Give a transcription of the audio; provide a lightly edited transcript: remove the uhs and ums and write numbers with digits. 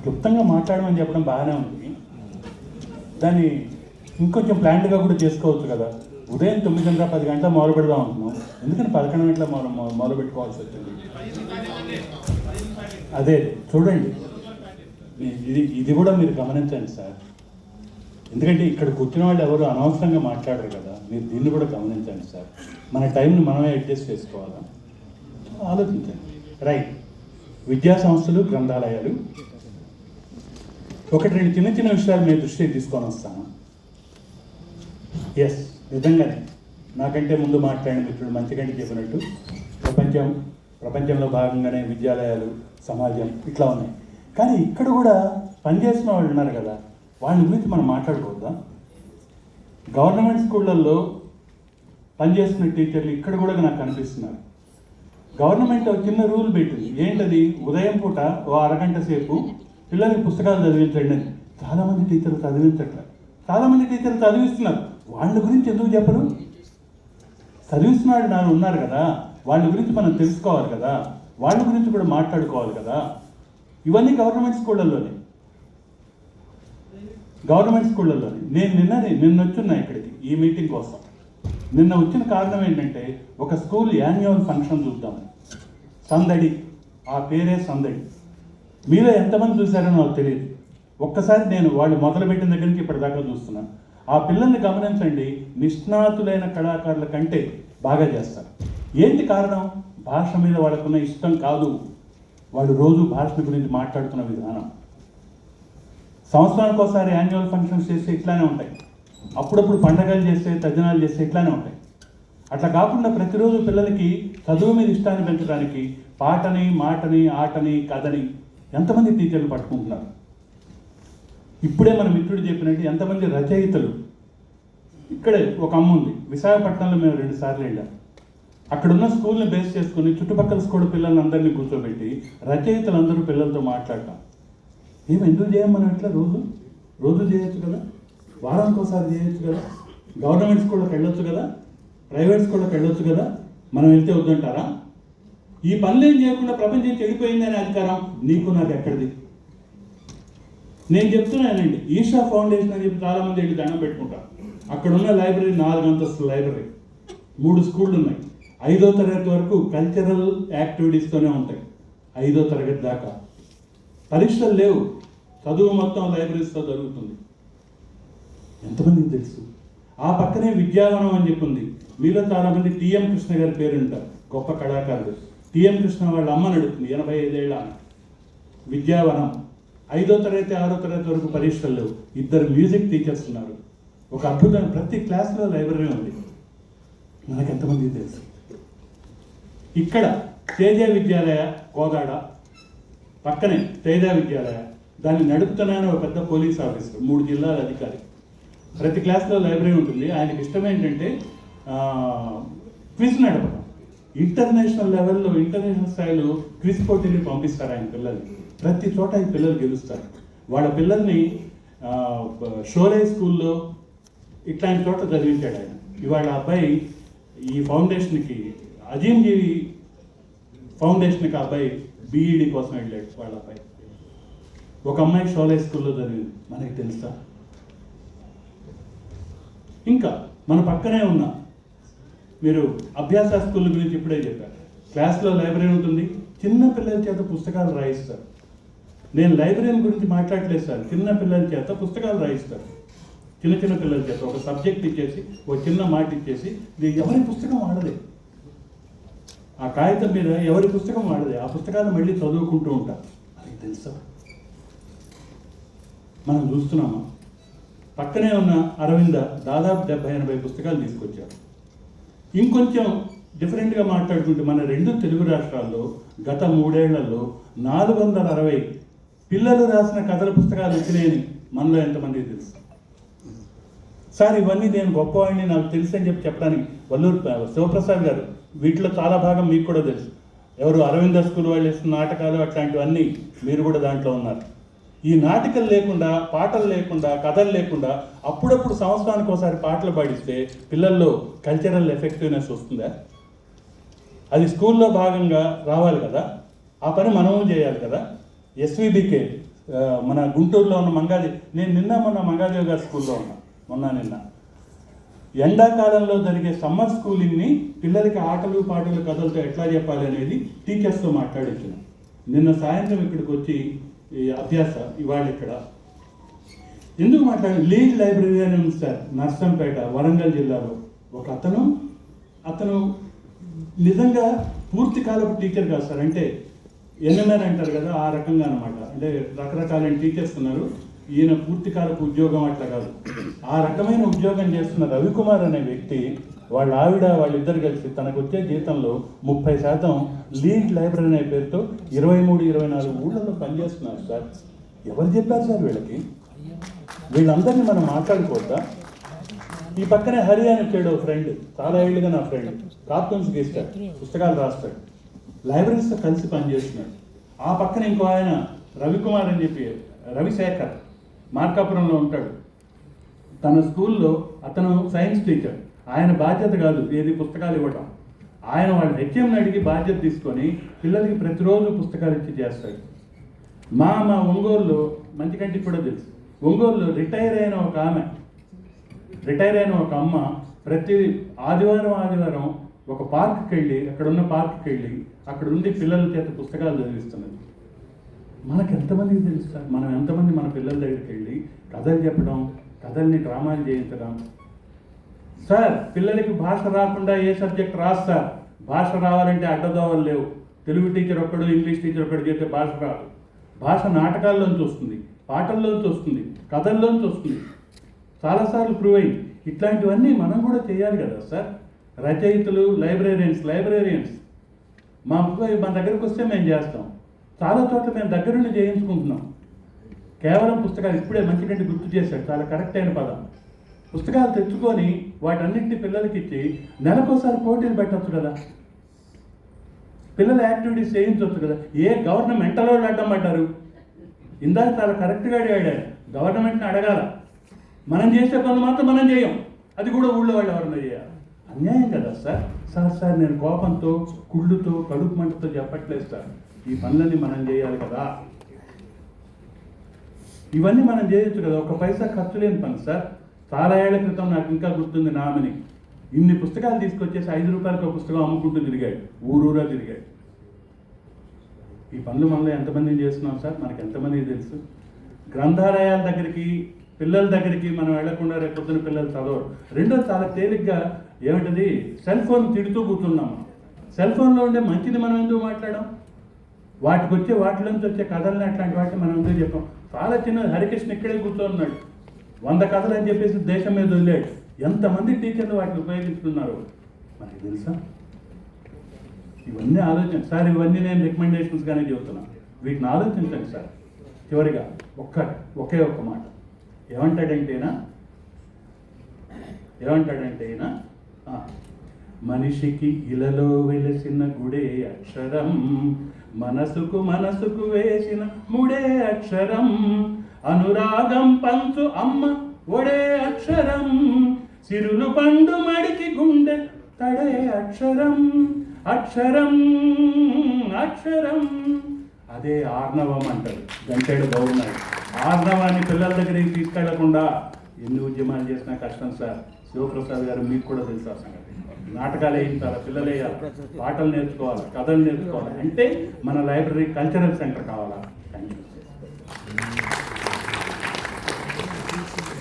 క్లుప్తంగా మాట్లాడమని చెప్పడం బాగానే ఉంది. దాన్ని ఇంకొంచెం ప్లాన్డ్గా కూడా చేసుకోవచ్చు కదా. ఉదయం 9 10 గంటల మొదలు పెడదాం అంటున్నాం, ఎందుకని 11 గంటల మొదలు పెట్టుకోవాల్సి వచ్చింది? అదే చూడండి, ఇది కూడా మీరు గమనించండి సార్. ఎందుకంటే ఇక్కడ కూర్చున్న వాళ్ళు ఎవరు అనవసరంగా మాట్లాడరు కదా, మీరు దీన్ని కూడా గమనించండి సార్. మన టైంని మనమే అడ్జస్ట్ చేసుకోవాలా, ఆలోచించండి. రైట్, విద్యా సంస్థలు, గ్రంథాలయాలు, ఒకటి రెండు చిన్న చిన్న విషయాలు మీ దృష్టికి తీసుకొని వస్తాను. ఎస్, నిజంగానే నాకంటే ముందు మాట్లాడిన మిత్రుడు మంచిగంటే చెప్పినట్టు ప్రపంచంలో భాగంగానే విద్యాలయాలు, సమాజం ఇట్లా ఉన్నాయి. కానీ ఇక్కడ కూడా పనిచేసిన వాళ్ళు ఉన్నారు కదా, వాళ్ళ గురించి మనం మాట్లాడుకోవద్దా? గవర్నమెంట్ స్కూళ్ళల్లో పనిచేస్తున్న టీచర్లు ఇక్కడ కూడా నాకు కనిపిస్తున్నారు. గవర్నమెంట్ ఒక చిన్న రూల్ పెట్టింది, ఏంటది? ఉదయం పూట ఓ అరగంట సేపు పిల్లలకి పుస్తకాలు చదివించండి అని. చాలామంది టీచర్లు చదివించట్లేదు, చాలామంది టీచర్లు చదివిస్తున్నారు. వాళ్ళ గురించి ఎందుకు చెప్పరు? చదివిస్తున్నాడు నాన్న ఉన్నారు కదా, వాళ్ళ గురించి మనం తెలుసుకోవాలి కదా, వాళ్ళ గురించి కూడా మాట్లాడుకోవాలి కదా. ఇవన్నీ గవర్నమెంట్ స్కూళ్ళల్లోనే. నిన్న వచ్చున్నా ఇక్కడికి ఈ మీటింగ్ కోసం. నిన్న వచ్చిన కారణం ఏంటంటే, ఒక స్కూల్ యాన్యువల్ ఫంక్షన్ చూద్దాం, సందడి, ఆ పేరే సందడి. మీలో ఎంతమంది చూశారో నాకు తెలియదు. ఒక్కసారి నేను వాళ్ళు మొదలుపెట్టిన దగ్గర నుంచి ఇప్పటిదాకా చూస్తున్నాను. ఆ పిల్లల్ని గమనించండి, నిష్ణాతులైన కళాకారుల కంటే బాగా చేస్తారు. ఏంటి కారణం? భాష మీద వాళ్ళకున్న ఇష్టం కాదు, వాళ్ళు రోజు భాష గురించి మాట్లాడుతున్న విధానం. సంవత్సరానికి ఒకసారి యాన్యువల్ ఫంక్షన్స్ చేస్తే ఇట్లానే ఉంటాయి, అప్పుడప్పుడు పండగలు చేస్తే, తద్దినాలు చేస్తే ఇట్లానే ఉంటాయి. అట్లా కాకుండా ప్రతిరోజు పిల్లలకి చదువు మీద ఇష్టాన్ని పెంచడానికి పాటని, మాటని, ఆటని, కథని ఎంతమంది టీచర్లు పట్టుకుంటున్నారు? ఇప్పుడే మన మిత్రుడు చెప్పినట్టు ఎంతమంది రచయితలు. ఇక్కడే ఒక అమ్మ ఉంది, విశాఖపట్నంలో మేము 2 సార్లు వెళ్ళాం. అక్కడున్న స్కూల్ని బేస్ చేసుకుని చుట్టుపక్కల స్కూల్ పిల్లల్ని అందరినీ కూర్చోబెట్టి రచయితలందరూ పిల్లలతో మాట్లాడటం. ఎందుకు చేయం మనం ఇట్లా? రోజు చేయొచ్చు కదా, వారానికి ఒకసారి చేయొచ్చు కదా, గవర్నమెంట్ స్కూళ్ళకి వెళ్ళొచ్చు కదా, ప్రైవేట్ స్కూళ్ళకి వెళ్ళొచ్చు కదా. మనం వెళ్తే వద్దంటారా? ఈ పనులు ఏం చేయకుండా ప్రపంచం చెడిపోయిందనే అధికారం నీకు నాకు ఎక్కడిది? నేను చెప్తున్నానండి, ఈషా ఫౌండేషన్ అని చెప్పి చాలామంది వెళ్ళి దండం పెట్టుకుంటారు. అక్కడున్న లైబ్రరీ 4 అంతస్తుల లైబ్రరీ, 3 స్కూళ్ళు ఉన్నాయి. 5వ తరగతి వరకు కల్చరల్ యాక్టివిటీస్తోనే ఉంటాయి, 5వ తరగతి దాకా. పరీక్షలు లేవు, చదువు మొత్తం లైబ్రరీస్తో జరుగుతుంది. ఎంతమందికి తెలుసు? ఆ పక్కనే విద్యావనం అని చెప్పి ఉంది. మీలో చాలామంది టిఎం కృష్ణ గారి పేరు ఉంటారు, గొప్ప కళాకారుడు. టిఎం కృష్ణ వాళ్ళ అమ్మ నడుపుతుంది, 85 ఏళ్ళ. విద్యావనం 5వ తరగతి 6వ తరగతి వరకు పరీక్షలు లేవు. 2 మ్యూజిక్ టీచర్స్ ఉన్నారు. ఒక అద్భుతమైన ప్రతి క్లాస్లో లైబ్రరీ ఉంది. మనకు ఎంతమందికి తెలుసు? ఇక్కడ తేజ విద్యాలయ కోదాడ పక్కనే తేజ విద్యాలయ, దాన్ని నడుపుతున్నాను ఒక పెద్ద పోలీస్ ఆఫీసర్, 3 జిల్లాల అధికారి. ప్రతి క్లాస్లో లైబ్రరీ ఉంటుంది. ఆయనకి ఇష్టం ఏంటంటే క్విజ్ నడపడం. ఇంటర్నేషనల్ లెవెల్లో, ఇంటర్నేషనల్ స్థాయిలో క్విజ్ పోటీలు పంపిస్తారు ఆయన పిల్లల్ని. ప్రతి చోట ఈ పిల్లలు గెలుస్తారు. వాళ్ళ పిల్లల్ని షోలే స్కూల్లో ఇట్లాంటి చోట చదివించాడు ఆయన. ఇవాళ అబ్బాయి ఈ ఫౌండేషన్కి, అజీంజీవి ఫౌండేషన్కి అబ్బాయి బీఈడి కోసం వెళ్ళాడు. వాళ్ళ అబ్బాయి, ఒక అమ్మాయి షోలే స్కూల్లో చదివింది. మనకి తెలుసా? ఇంకా మన పక్కనే ఉన్న మీరు అభ్యాస స్కూల్ గురించి ఇప్పుడే చెప్పారు. క్లాస్లో లైబ్రరీ ఉంటుంది, చిన్న పిల్లల చేత పుస్తకాలు రాయిస్తారు. నేను లైబ్రరీ గురించి మాట్లాడలేదు సార్, చిన్న పిల్లల చేత పుస్తకాలు రాయిస్తారు. చిన్న పిల్లల చేత ఒక సబ్జెక్ట్ ఇచ్చేసి, ఒక చిన్న మాట ఇచ్చేసి, ఎవరి పుస్తకం వాడలే, ఆ కాగితం మీద ఎవరి పుస్తకం వాడలే, ఆ పుస్తకాలు మళ్ళీ చదువుకుంటూ ఉంటారు. అది తెలుసా? మనం చూస్తున్నామా? పక్కనే ఉన్న అరవింద దాదాపు 70-80 పుస్తకాలు తీసుకొచ్చారు. ఇంకొంచెం డిఫరెంట్గా మాట్లాడుకుంటే మన 2 తెలుగు రాష్ట్రాల్లో గత 3 ఏళ్లలో 460 పిల్లలు రాసిన కథల పుస్తకాలు వచ్చినాయని మనలో ఎంతమందికి తెలుసు? సార్ ఇవన్నీ నేను గొప్పవాడిని, నాకు తెలుసు అని చెప్పడానికి వల్లూరు శివప్రసాద్ గారు, వీటిలో చాలా భాగం మీకు కూడా తెలుసు. ఎవరు అరవింద స్కూల్ వాళ్ళు వేస్తున్న నాటకాలు అట్లాంటివన్నీ మీరు కూడా దాంట్లో ఉన్నారు. ఈ నాటికలు లేకుండా, పాటలు లేకుండా, కథలు లేకుండా అప్పుడప్పుడు సంవత్సరానికి ఒకసారి పాటలు పాడిస్తే పిల్లల్లో కల్చరల్ ఎఫెక్టివ్నెస్ వస్తుందా? అది స్కూల్లో భాగంగా రావాలి కదా, ఆ పని మనము చేయాలి కదా. ఎస్విబికే మన గుంటూరులో ఉన్న నేను మొన్న మంగాదేవి గారి స్కూల్లో ఉన్నా నిన్న ఎండాకాలంలో జరిగే సమ్మర్ స్కూలింగ్ని పిల్లలకి ఆటలు పాటలు కథలతో ఎట్లా చెప్పాలి అనేది టీచర్స్తో మాట్లాడించిన నిన్న సాయంత్రం ఇక్కడికి వచ్చి అభ్యాస ఇవాళ ఇక్కడ ఎందుకు లీడ్ లైబ్రరీయన్ ఉంది సార్ నర్సంపేట వరంగల్ జిల్లాలో ఒక అతను నిజంగా పూర్తి కాలపు టీచర్ కాదు సార్, అంటే ఎన్ఎంఆర్ అంటారు కదా ఆ రకంగా అనమాట. అంటే రకరకాలైన టీచర్స్ ఉన్నారు, ఈయన పూర్తి కాలపు ఉద్యోగం అట్లా కాదు, ఆ రకమైన ఉద్యోగం చేస్తున్న రవికుమార్ అనే వ్యక్తి వాళ్ళ ఆవిడ వాళ్ళిద్దరు కలిసి తనకు వచ్చే జీతంలో 30% లీడ్ లైబ్రరీ అనే పేరుతో 23-24 ఊళ్ళలో పనిచేస్తున్నారు సార్. ఎవరు చెప్పారు సార్ వీళ్ళకి? వీళ్ళందరినీ మనం మాట్లాడుకోవద్దా? ఈ పక్కనే హరి అని వచ్చాడు ఫ్రెండ్, చాలా ఏళ్ళుగా నా ఫ్రెండ్, కార్టూన్స్ గీస్తాడు, పుస్తకాలు రాస్తాడు, లైబ్రరీస్తో కలిసి పనిచేస్తున్నాడు. ఆ పక్కన ఇంకో ఆయన రవికుమార్ అని చెప్పి రవిశేఖర్ మార్కాపురంలో ఉంటాడు. తన స్కూల్లో అతను సైన్స్ టీచర్, ఆయన బాధ్యత కాదు ఏది పుస్తకాలు ఇవ్వటం, ఆయన వాళ్ళ హెచ్ఎంని అడిగి బాధ్యత తీసుకొని పిల్లలకి ప్రతిరోజు పుస్తకాలు ఇచ్చి చేస్తాడు. మా ఒంగోలులో మంచికంటే కూడా తెలుసు, ఒంగోలులో రిటైర్ అయిన ఒక అమ్మ ప్రతి ఆదివారం ఒక పార్క్కి వెళ్ళి అక్కడ ఉండి పిల్లల చేత పుస్తకాలు చదివిస్తున్నది. మనకు ఎంతమందికి తెలుస్తారు? మనం ఎంతమంది మన పిల్లల దగ్గరికి వెళ్ళి కథలు చెప్పడం, కథల్ని డ్రామాలు చేయించడం? సార్ పిల్లలకి భాష రాకుండా ఏ సబ్జెక్ట్ రాదు సార్. భాష రావాలంటే అడ్డదోవలు లేవు. తెలుగు టీచర్ ఒక్కడు, ఇంగ్లీష్ టీచర్ ఒక్కడు చేస్తే భాష రాదు. భాష నాటకాల్లోంచి వస్తుంది, పాటల్లోంచి వస్తుంది, కథల్లోంచి వస్తుంది. చాలాసార్లు ప్రూవ్ అయింది. ఇట్లాంటివన్నీ మనం కూడా చేయాలి కదా సార్. రచయితలు, లైబ్రేరియన్స్ మా దగ్గరికి వస్తే మేము చేస్తాం. చాలా చోట్ల మేము దగ్గరుండి చేయించుకుంటున్నాం. కేవలం పుస్తకాలు, ఇప్పుడే మంచికంటే గుర్తు చేశాడు, చాలా కరెక్ట్ అయిన పదం. పుస్తకాలు తెచ్చుకొని వాటన్నింటినీ పిల్లలకి ఇచ్చి నెలకోసారి పోటీలు పెట్టచ్చు కదా, పిల్లల యాక్టివిటీస్ చేయించవచ్చు కదా. ఏ గవర్నమెంటల్ వాళ్ళు అడ్డం పడ్డారు? ఇందాక చాలా కరెక్ట్గా అడిగాడు, గవర్నమెంట్ని అడగాల. మనం చేసే పనులు మాత్రం మనం చేయం, అది కూడా ఊళ్ళో వాళ్ళు ఎవరన్నా చేయాలి. అన్యాయం కదా సార్. నేను కోపంతో, కుళ్ళుతో, కడుపు మంటతో చెప్పట్లేదు సార్. ఈ పనులన్నీ మనం చేయాలి కదా, ఇవన్నీ మనం చేయొచ్చు కదా. ఒక పైసా ఖర్చు లేని పని సార్. చాలా ఏళ్ల క్రితం నాకు ఇంకా గుర్తుంది, నామని ఇన్ని పుస్తకాలు తీసుకొచ్చేసి 5 రూపాయలకి ఒక పుస్తకం అమ్ముకుంటూ తిరిగాడు, ఊరూరా తిరిగాడు. ఈ పనులు మనలో ఎంతమందిని చేస్తున్నాం సార్? మనకి ఎంతమందికి తెలుసు? గ్రంథాలయాల దగ్గరికి, పిల్లల దగ్గరికి మనం వెళ్లకుండా రేపు పొద్దున పిల్లలు చదవరు. రెండో చాలా తేలిగ్గా ఏమిటది, సెల్ ఫోన్ తిడుతూ కూర్చున్నాము. సెల్ ఫోన్లో ఉండే మంచిది మనం ఎందుకు మాట్లాడాం? వాటిలోంచి వచ్చే కథల్ని అట్లాంటి వాటిని మనం ఎందుకు చెప్పాం? చాలా చిన్నది, హరికృష్ణ ఇక్కడే కూర్చోన్నాడు, 100 కథలు అని చెప్పేసి దేశం మీద వదిలేడు. ఎంతమంది టీచర్లు వాటిని ఉపయోగిస్తున్నారు మనకి తెలుసా? ఇవన్నీ ఆలోచించండి సార్. ఇవన్నీ నేను రికమెండేషన్స్గానే చెబుతున్నాను, వీటిని ఆలోచించండి సార్. చివరిగా ఒకే ఒక్క మాట ఏమంటాడంటే మనిషికి ఇలలో వెలసిన గుడే అక్షరం, మనసుకు వేసిన ముడే అక్షరం, అనురాగం పంచు అమ్మ ఒడే అక్షరం, సిరులు పండు మడికి గుండె తడే అక్షరం, అక్షరం అదే ఆర్ణవం అంటారు గంటేడు బాగున్నాయి. ఆర్ణవాన్ని పిల్లల దగ్గరికి తీసుకెళ్లకుండా ఎన్ని ఉద్యమాలు చేసినా కష్టం సార్. శివప్రసాద్ గారు మీకు కూడా తెలుసు ఆ సంగతి. నాటకాలు వేయించాలి, పిల్లలు వేయాలి, పాటలు నేర్చుకోవాలి, కథలు నేర్చుకోవాలి. అంటే మన లైబ్రరీ కల్చరల్ సెంటర్ కావాలా?